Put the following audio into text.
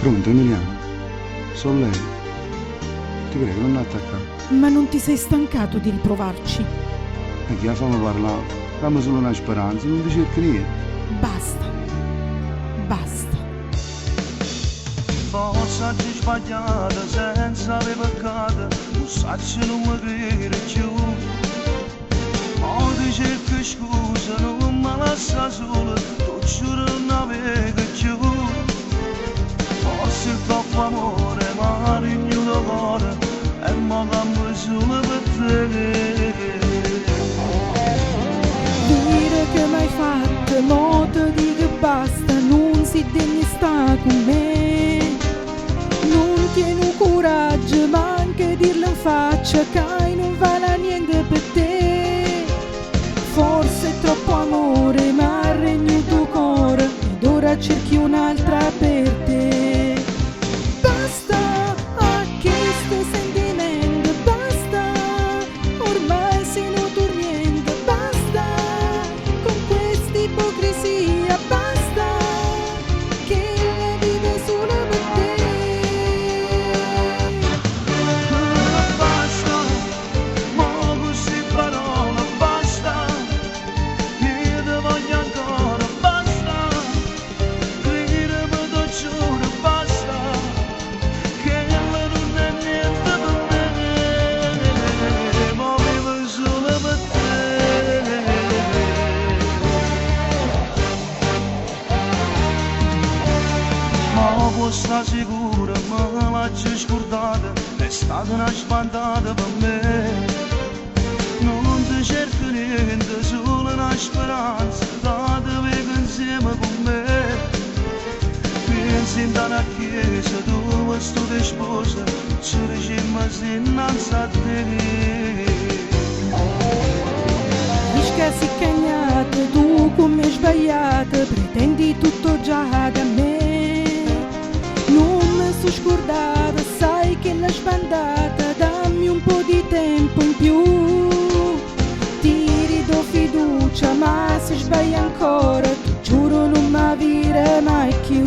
Pronto Emiliano? Sono lei. Ti prego, non mi attaccare. Ma non ti sei stancato di riprovarci? E che fammi parlare? Dammi solo una speranza, non ti cerchi niente. Basta. Basta. Forza ci sbagliata senza aver peccato, non sai se non mi crede più. Oggi cerco scusa, non mi lascia sola, tu giuro non avevo più. Forse troppo amore, ma rignuto cuore, e mo cambio solo per te. Dire che m'hai fatto, mo ti dico basta, non si degni sta con me. Non tieni coraggio, ma anche dirlo in faccia, che non vale niente per te. Forse è troppo amore, ma ha regnato tuo cuore, ed ora cerchi un'altra per te. Basta a questo sentimento, basta, ormai se non tu niente, basta, con questa ipocrisia, basta, che la vive solo per te. Basta, mo queste parole, basta, io ti voglio ancora, basta, credimi ti giuro, basta, che non è niente per me, mo vivo solo per te. Ma può sta sicura, me l'hai scordata, è stata una spantata per me. Non ti cerco niente, solo una speranza, date vengo insieme con me. Pensi in una chiesa, tu e sto di sposa, ci regimmo innanzi a te. Dici che sei cagnata, tu come sbagliata, pretendi tutto già da me. Non mi sono scordata, sai che l'hai spandata, dammi un po' di tempo in più. Ti ridò fiducia, ma se sbagli ancora, ti giuro non mi avere mai più.